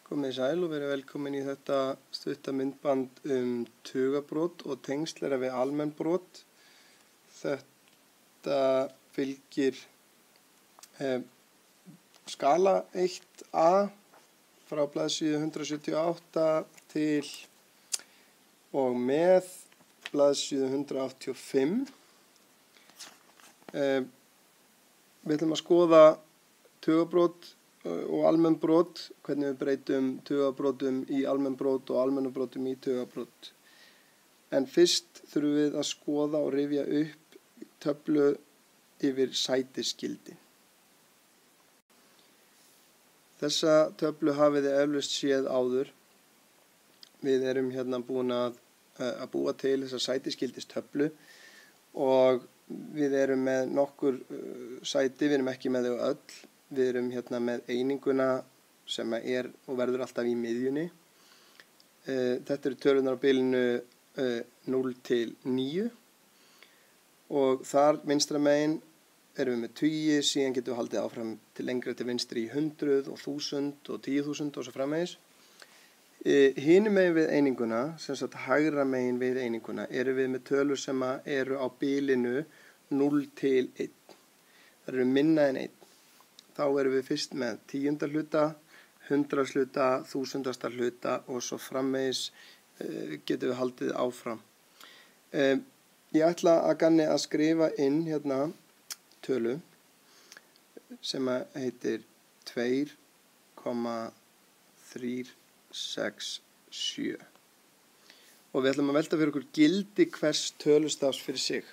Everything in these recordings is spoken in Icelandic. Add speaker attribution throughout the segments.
Speaker 1: Komið sæl og verið velkomin í þetta stutta myndband tugabrot og tengsl við almenn brot. Þetta fylgir skala 1A frá blaðsíðu 178 til og með blaðsíðu 185. Við ætlum að skoða tugabrot og almenn brot, hvernig við breytum tugabrotum í almenn brot og almennu brotum í tugabrot. En fyrst þurfum við að skoða og rifja upp töflu yfir sætisgildi. Þessa töflu hafið þið eflaust séð áður. Við erum hérna búin að búa til þessa sætisgildistöflu og við erum með nokkur sæti, við erum ekki með þau öll. Við erum hérna með eininguna sem er og verður alltaf í miðjunni. Þetta eru tölunar á bilinu 0 til 9 og þar vinstra megin erum við með tugi, síðan getum við haldið áfram til lengra til vinstri í 100 og 1000 og 10.000 og svo framvegis. Hinum megin við eininguna, sem sagt hægra megin við eininguna, erum við með tölur sem eru á bilinu 0 til 1. Það eru minna en 1. Þá erum við fyrst með tíundahluta, hundraðshluta, þúsundastarhluta og svo framvegis getum við haldið áfram. Ég ætla að ganni að skrifa inn hérna tölu sem heitir 2,367 og við ætlum að velta fyrir okkur gildi hvers tölustafs fyrir sig.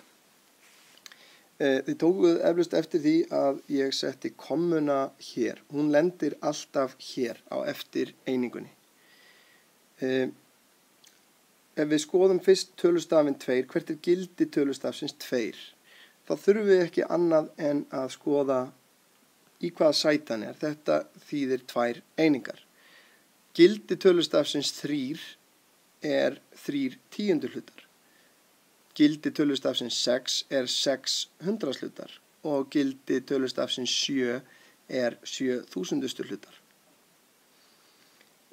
Speaker 1: Þið tókuð eflaust eftir því að ég setti kommuna hér. Hún lendir alltaf hér á eftir einingunni. Ef við skoðum fyrst tölustafinn 2, hvert er gildi tölustafsins 2? Þá þurfum við ekki annað en að skoða í hvaða sæti hann er. Þetta þýðir 2 einingar. Gildi tölustafsins 3 er 3 tíunduhlutar. Gildi tölustafsins 6 er 6 hundraðshlutar og gildi tölustafsins 7 er 7 þúsundusthlutar.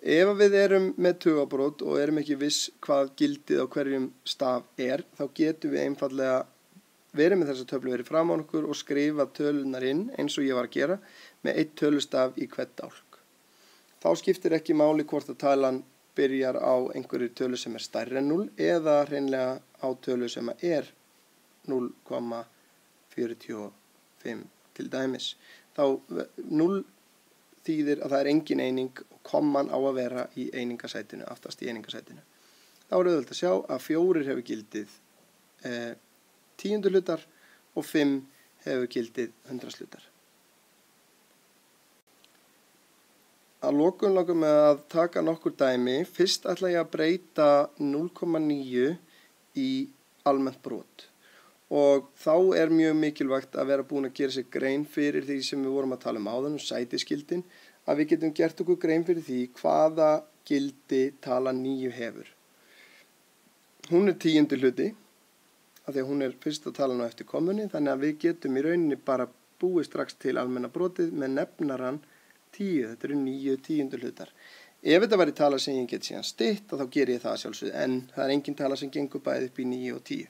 Speaker 1: Ef við erum með tugabrót og erum ekki viss hvað gildið á hverjum staf er, þá getum við einfallega verið með þessa töflu verið fram á okkur og skrifa tölunar inn eins og ég var að gera með 1 tölustaf í hvert dálk. Þá skiptir ekki máli hvort að talan byrjar á einhverju tölu sem er stærri en 0 eða hreinlega á tölu sem er 0,45 til dæmis. Þá 0 þýðir að það er engin eining og komman á að vera í einingasætinu, aftast í einingasætinu. Þá er auðvitað að sjá að 4 hefur gildið tíunduhlutar og 5 hefur gildið hundraðshlutar. Að lokum langar mig að taka nokkur dæmi. Fyrst ætla ég að breyta 0,9 í almennt brot. Og þá er mjög mikilvægt að vera búin að gera sér grein fyrir því sem við vorum að tala áðan, sætisgildin, að við getum gert okkur grein fyrir því hvaða gildi tala 9 hefur. Hún er tíunduhluti, af því að hún er fyrsta talan á eftir kommunni, þannig að við getum í rauninni bara búið strax til almenna brotið með nefnaran 10, þetta eru 9 tíunduhlutar. Ef þetta væri tala sem ég get síðan stytt, þá ger ég það sjálfsögðu, en það er engin tala sem gengur bæði upp í 9 og 10.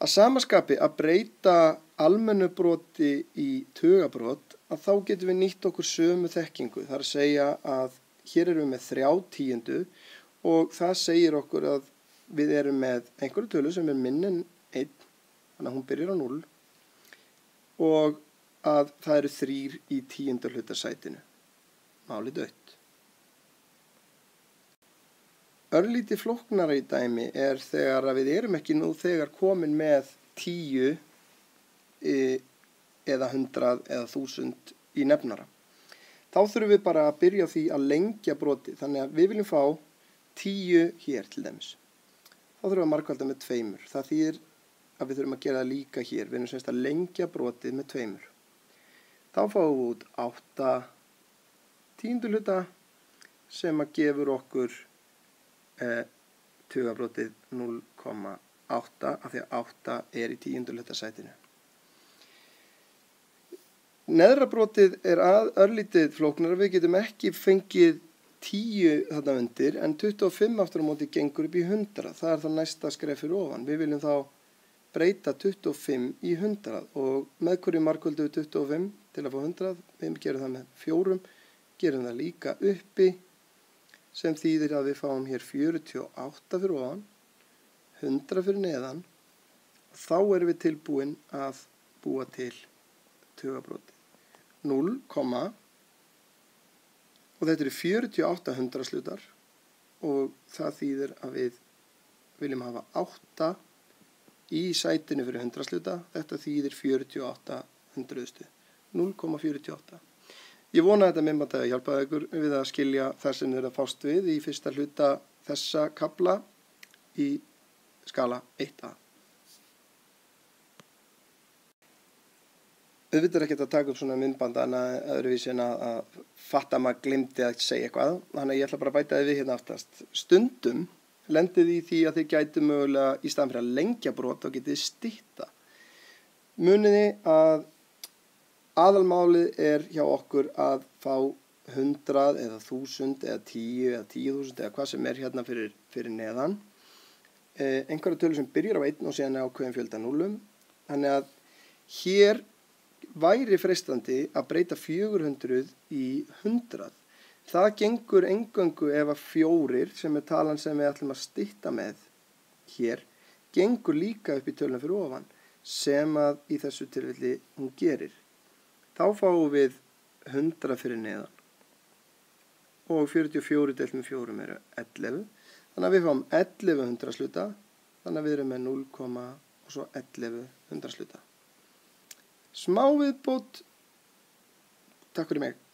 Speaker 1: Að sama skapi að breyta almennu broti í tugabrot, að þá getum við nýtt okkur sömu þekkingu. Það er að segja að hér erum við með 3 tíundu og það segir okkur að við erum með einhverju tölu sem er minni en 1, þannig að hún byrjar á 0 og að það eru 3 í tíunduhlutasætinu. Málið dautt. Örlítið flóknara í dæmi er þegar að við erum ekki nú þegar komin með 10 eða 100 eða 1000 í nefnara. Þá þurfum við bara að byrja á því að lengja brotið. Þannig að við viljum fá 10 hér til dæmis. Þá þurfum við að margfalda með 2. Það þýðir að við þurfum að gera það líka hér. Við erum semst að lengja brotið með 2. Þá fáum við út 8 tíunduhluta sem að gefur okkur tugabrotið 0,8 af því að 8 er í tíunduhlutasætinu. Neðra brotið er örlítið flóknara, við getum ekki fengið 10 þarna undir en 25 aftur á móti gengur upp í 100. Það er þá næsta skref fyrir ofan. Við viljum þá breyta 25 í 100 og með hverju margföldu 25 til að fá 100. Við gerum það með 4, gerum það líka uppi sem þýðir að við fáum hér 48 fyrir ofan, 100 fyrir neðan og þá erum við tilbúin að búa til tugabrotið. 0, og þetta eru 48 hundraðshlutar og það þýðir að við viljum hafa 8 í sætinu fyrir hundraðshluta. Þetta þýðir 48 hundraðustu. 0,48. Ég vona að þetta myndband hafi hjálpað ykkur við að skilja það sem þið eru að fást við í fyrsta hluta þessa kafla í skala 1a. Auðvitað er ekkert að taka upp svona myndband öðruvísi en að fatta að maður glimti að segja eitthvað. Þannig að ég ætla bara að bæta þið við hérna aftast. Stundum lendið í því að þið gætu mögulega í staðan fyrir að lengja brot og getið stytta. Muniði að aðalmálið er hjá okkur að fá 100 eða 1000 eða 10 eða 10.000 eða hvað sem er hérna fyrir neðan. Einhverja tölur sem byrjar á 1 og síðan er ákveðin fjölda 0. Þannig að hér væri freistandi að breyta 400 í 100. Það gengur eingöngu ef að 4, sem er talan sem við ætlum að stytta með hér, gengur líka upp í töluna fyrir ofan, sem að í þessu tilfelli hún gerir. Þá fáum við 100 fyrir neðan og 44 deilt með 4 eru 11. Þannig að við fáum 11 hundraðshluta, þannig að við erum með 0, og svo 11 hundraðshluta. Smá viðbót. Takk fyrir mig.